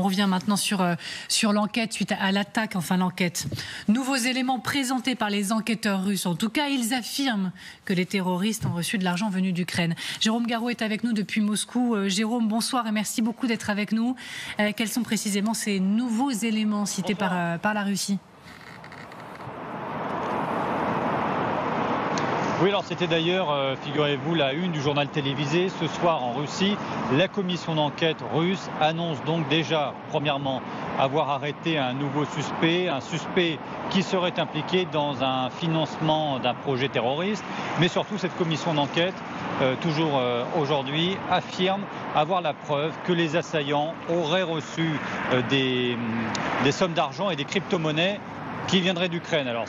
revient maintenant sur l'enquête suite à l'attaque, enfin l'enquête. Nouveaux éléments présentés par les enquêteurs russes. En tout cas, ils affirment que les terroristes ont reçu de l'argent venu d'Ukraine. Jérôme Garraud est avec nous depuis Moscou. Jérôme, bonsoir et merci beaucoup d'être avec nous. Quels sont précisément ces nouveaux éléments cités par la Russie ? Oui, alors c'était d'ailleurs, figurez-vous, la une du journal télévisé ce soir en Russie. La commission d'enquête russe annonce donc déjà, premièrement, avoir arrêté un nouveau suspect, un suspect qui serait impliqué dans un financement d'un projet terroriste. Mais surtout, cette commission d'enquête, toujours aujourd'hui, affirme avoir la preuve que les assaillants auraient reçu des sommes d'argent et des crypto-monnaies qui viendrait d'Ukraine. Alors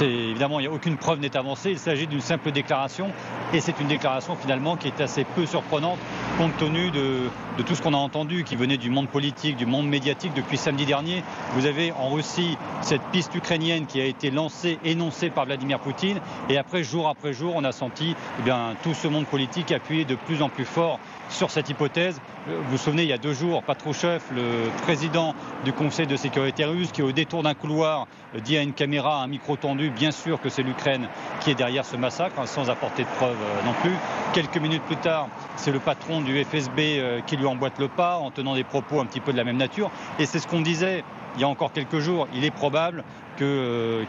évidemment, il n'y a aucune preuve n'est avancée, il s'agit d'une simple déclaration et c'est une déclaration finalement qui est assez peu surprenante compte tenu de tout ce qu'on a entendu qui venait du monde politique, du monde médiatique depuis samedi dernier. Vous avez en Russie cette piste ukrainienne qui a été lancée, énoncée par Vladimir Poutine et après jour, on a senti tout ce monde politique appuyer de plus en plus fort sur cette hypothèse. Vous vous souvenez, il y a 2 jours, Patrushev, le président du Conseil de sécurité russe, qui au détour d'un couloir dit à une caméra, à un micro tendu, bien sûr que c'est l'Ukraine qui est derrière ce massacre, sans apporter de preuves non plus. Quelques minutes plus tard, c'est le patron du FSB qui lui emboîte le pas en tenant des propos un petit peu de la même nature. Et c'est ce qu'on disait il y a encore quelques jours. Il est probable que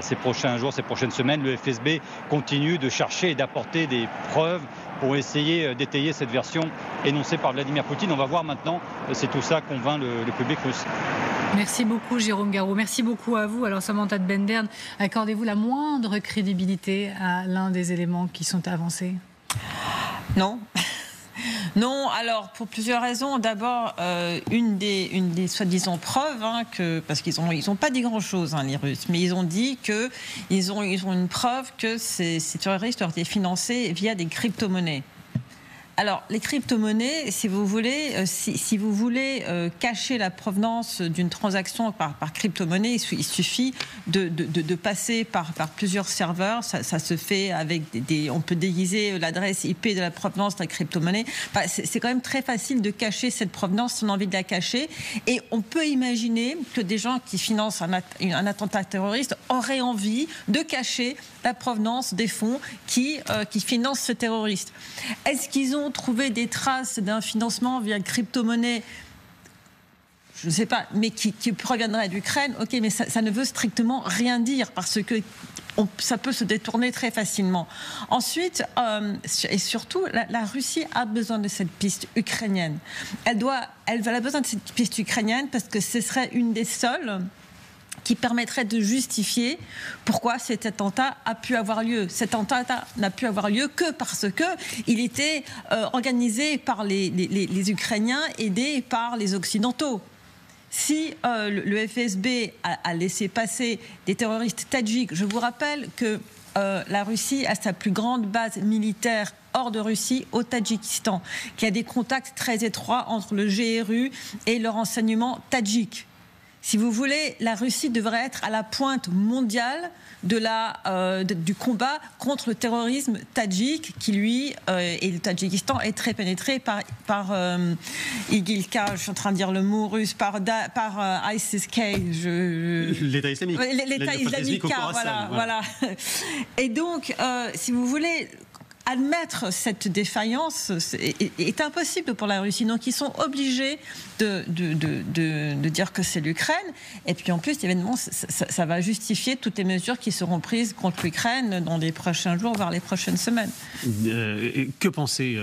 ces prochains jours, ces prochaines semaines, le FSB continue de chercher et d'apporter des preuves pour essayer d'étayer cette version énoncée par Vladimir Poutine. On va voir maintenant, c'est tout ça convainc le public russe. Merci beaucoup Jérôme Garraud, merci beaucoup à vous. Alors Samantha de Bendern, accordez-vous la moindre crédibilité à l'un des éléments qui sont avancés ? Non. Non, alors pour plusieurs raisons. D'abord, une des soi-disant preuves, parce qu'ils ont pas dit grand-chose, les Russes, mais ils ont dit qu'ils ont une preuve que ces terroristes ont été financés via des crypto-monnaies. Alors, les crypto-monnaies, si vous voulez, si vous voulez cacher la provenance d'une transaction par crypto-monnaie, il suffit de passer par plusieurs serveurs. Ça se fait avec on peut déguiser l'adresse IP de la provenance de la crypto-monnaie. C'est quand même très facile de cacher cette provenance si on a envie de la cacher. Et on peut imaginer que des gens qui financent un attentat terroriste auraient envie de cacher la provenance des fonds qui financent ce terroriste. Est-ce qu'ils ont trouvé des traces d'un financement via crypto-monnaie ? Je ne sais pas, mais qui proviendrait d'Ukraine, ok, mais ça ne veut strictement rien dire parce que ça peut se détourner très facilement. Ensuite, et surtout, la Russie a besoin de cette piste ukrainienne. Elle a besoin de cette piste ukrainienne parce que ce serait une des seules qui permettrait de justifier pourquoi cet attentat a pu avoir lieu. Cet attentat n'a pu avoir lieu que parce qu'il était organisé par les Ukrainiens, aidés par les Occidentaux. Si le FSB a laissé passer des terroristes tadjiks, je vous rappelle que la Russie a sa plus grande base militaire hors de Russie, au Tadjikistan, qui a des contacts très étroits entre le GRU et le renseignement tadjik. Si vous voulez, la Russie devrait être à la pointe mondiale du combat contre le terrorisme tadjik, qui lui, et le Tadjikistan est très pénétré par IGIL-K, je suis en train de dire le mot russe, par ISIS-K. L'État islamique. L'État islamique, voilà. Et donc, si vous voulez, admettre cette défaillance est impossible pour la Russie. Donc, ils sont obligés de dire que c'est l'Ukraine. Et puis, en plus, évidemment, ça va justifier toutes les mesures qui seront prises contre l'Ukraine dans les prochains jours, voire les prochaines semaines. Que penser,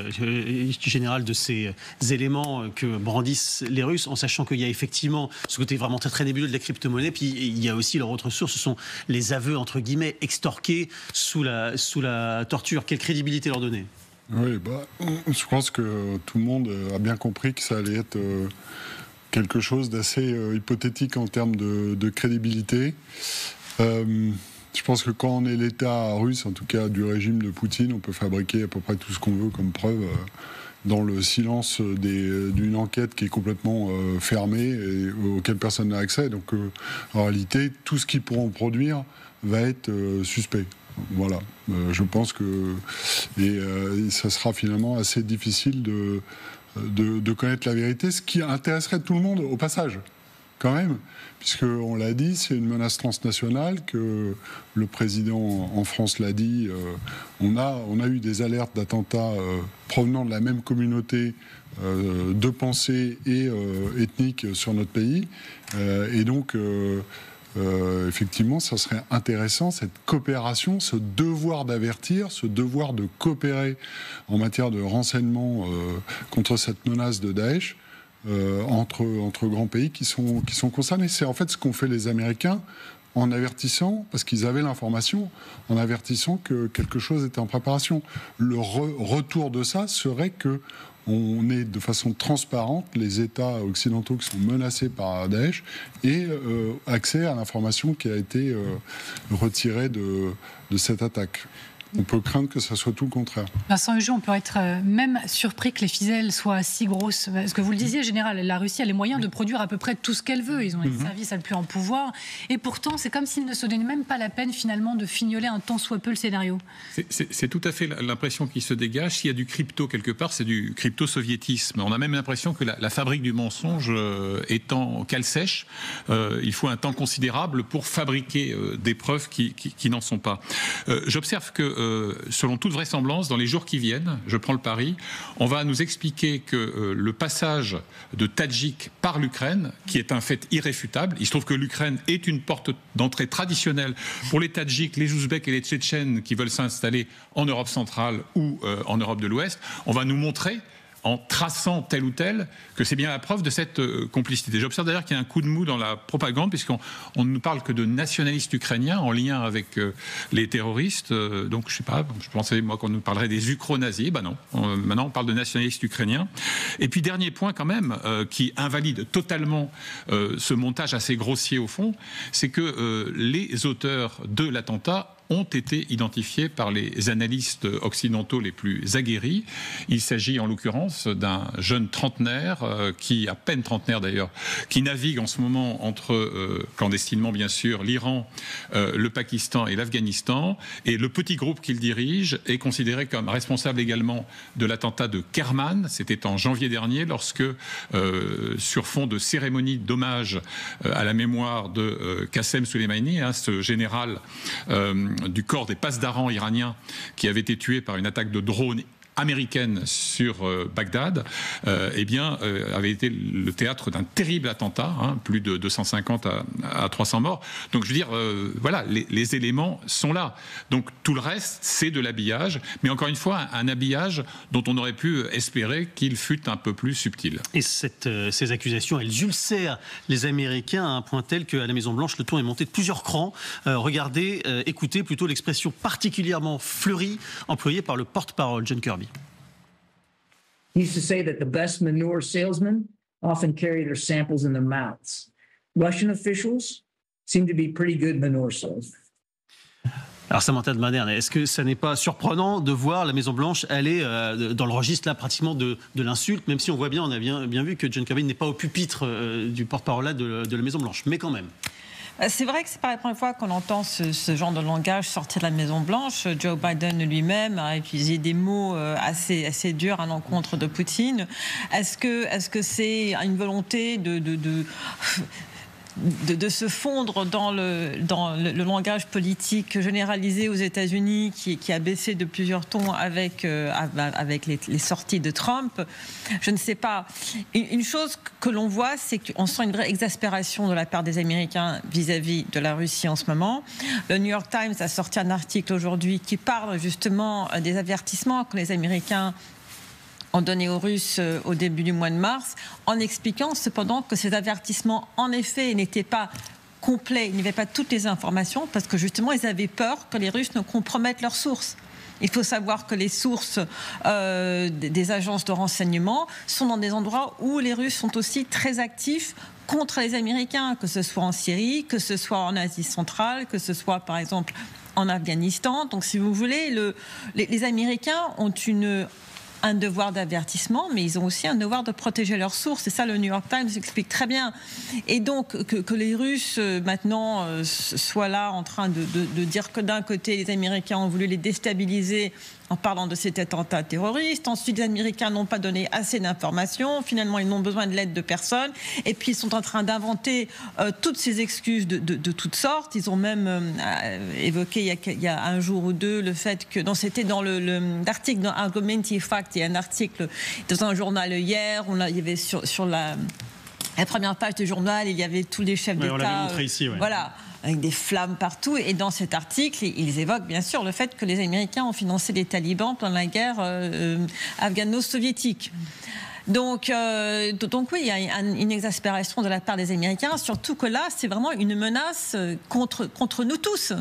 général, de ces éléments que brandissent les Russes, en sachant qu'il y a effectivement ce côté vraiment très, très nébuleux de la crypto-monnaie, puis il y a aussi leur autre source, ce sont les aveux, entre guillemets, extorqués sous la torture. Quelle crédibilité leur donner ? Oui, je pense que tout le monde a bien compris que ça allait être quelque chose d'assez hypothétique en termes de crédibilité. Je pense que quand on est l'État russe, en tout cas du régime de Poutine, on peut fabriquer à peu près tout ce qu'on veut comme preuve dans le silence d'une enquête qui est complètement fermée et auquel personne n'a accès. Donc en réalité, tout ce qu'ils pourront produire va être suspect. Voilà, je pense que ça sera finalement assez difficile de connaître la vérité, ce qui intéresserait tout le monde au passage, quand même, puisqu'on l'a dit, c'est une menace transnationale, que le président en France l'a dit, on a eu des alertes d'attentats provenant de la même communauté de pensée et ethnique sur notre pays, et donc effectivement, ça serait intéressant, cette coopération, ce devoir d'avertir, ce devoir de coopérer en matière de renseignement contre cette menace de Daesh, entre grands pays qui sont concernés. C'est en fait ce qu'ont fait les Américains en avertissant, parce qu'ils avaient l'information, en avertissant que quelque chose était en préparation. Le retour de ça serait que on ait de façon transparente les États occidentaux qui sont menacés par Daesh et accès à l'information qui a été retirée de cette attaque. On peut craindre que ça soit tout le contraire. Vincent Hugeot, on peut être même surpris que les ficelles soient si grosses. Parce que vous le disiez, général, la Russie a les moyens de produire à peu près tout ce qu'elle veut. Ils ont les services à le plus en pouvoir. Et pourtant, c'est comme s'ils ne se donnaient même pas la peine, finalement, de fignoler un tant soit peu le scénario. C'est tout à fait l'impression qui se dégage. S'il y a du crypto quelque part, c'est du crypto-soviétisme. On a même l'impression que la fabrique du mensonge est en cale sèche. Il faut un temps considérable pour fabriquer des preuves qui n'en sont pas. J'observe que selon toute vraisemblance, dans les jours qui viennent, je prends le pari, on va nous expliquer que le passage de Tadjik par l'Ukraine, qui est un fait irréfutable, il se trouve que l'Ukraine est une porte d'entrée traditionnelle pour les Tadjiks, les Ouzbeks et les Tchétchènes qui veulent s'installer en Europe centrale ou en Europe de l'Ouest. On va nous montrer, en traçant tel ou tel, que c'est bien la preuve de cette complicité. J'observe d'ailleurs qu'il y a un coup de mou dans la propagande, puisqu'on ne nous parle que de nationalistes ukrainiens en lien avec les terroristes. Donc, je ne sais pas, je pensais, moi, qu'on nous parlerait des ukro-nazis. Ben non, maintenant, on parle de nationalistes ukrainiens. Et puis, dernier point, quand même, qui invalide totalement ce montage assez grossier, au fond, c'est que les auteurs de l'attentat ont été identifiés par les analystes occidentaux les plus aguerris. Il s'agit en l'occurrence d'un jeune trentenaire, à peine trentenaire d'ailleurs, qui navigue en ce moment entre, clandestinement bien sûr, l'Iran, le Pakistan et l'Afghanistan. Et le petit groupe qu'il dirige est considéré comme responsable également de l'attentat de Kerman. C'était en janvier dernier, lorsque, sur fond de cérémonie d'hommage à la mémoire de Qassem Soleimani, ce général du corps des Pasdaran iraniens qui avait été tué par une attaque de drone américaine sur Bagdad, avait été le théâtre d'un terrible attentat, plus de 250 à 300 morts. Donc je veux dire, voilà, les éléments sont là. Donc tout le reste, c'est de l'habillage, mais encore une fois, un habillage dont on aurait pu espérer qu'il fût un peu plus subtil. Et ces accusations, elles ulcèrent les Américains à un point tel qu'à la Maison-Blanche, le ton est monté de plusieurs crans. Regardez, écoutez plutôt l'expression particulièrement fleurie employée par le porte-parole, John Kirby. He used to say that the best manure salesmen often carry their samples in their mouths. Russian officials seem to be pretty good manure salesmen. Alors Samantha de Maderne, est-ce que ça n'est pas surprenant de voir la Maison-Blanche aller dans le registre là pratiquement de l'insulte, même si on voit bien, on a bien vu que John Kirby n'est pas au pupitre du porte-parole de la Maison-Blanche, mais quand même. C'est vrai que c'est pas la première fois qu'on entend ce genre de langage sortir de la Maison-Blanche. Joe Biden lui-même a utilisé des mots assez durs à l'encontre de Poutine. Est-ce que c'est une volonté de se fondre dans le langage politique généralisé aux États-Unis qui a baissé de plusieurs tons avec les sorties de Trump? Je ne sais pas. Une chose que l'on voit, c'est qu'on sent une vraie exaspération de la part des Américains vis-à-vis de la Russie en ce moment. Le New York Times a sorti un article aujourd'hui qui parle justement des avertissements que les Américains ont donné aux Russes au début du mois de mars, en expliquant cependant que ces avertissements, en effet, n'étaient pas complets, il n'y avait pas toutes les informations, parce que justement, ils avaient peur que les Russes ne compromettent leurs sources. Il faut savoir que les sources des agences de renseignement sont dans des endroits où les Russes sont aussi très actifs contre les Américains, que ce soit en Syrie, que ce soit en Asie centrale, que ce soit par exemple en Afghanistan. Donc si vous voulez, les Américains ont un devoir d'avertissement, mais ils ont aussi un devoir de protéger leurs sources. Et ça, le New York Times explique très bien. Et donc, que les Russes, maintenant, soient là en train de dire que d'un côté, les Américains ont voulu les déstabiliser en parlant de cet attentat terroriste. Ensuite, les Américains n'ont pas donné assez d'informations. Finalement, ils n'ont besoin de l'aide de personne. Et puis, ils sont en train d'inventer toutes ces excuses de toutes sortes. Ils ont même évoqué il y a un jour ou deux le fait que... Non, c'était dans l'article dans Argumenti Fact, il y a un article dans un journal hier, il y avait sur la première page du journal, il y avait tous les chefs d'État. On l'avait montré ici, Voilà, avec des flammes partout. Et dans cet article, ils évoquent bien sûr le fait que les Américains ont financé les talibans pendant la guerre afghano-soviétique. Donc oui, il y a une exaspération de la part des Américains, surtout que là, c'est vraiment une menace contre nous tous.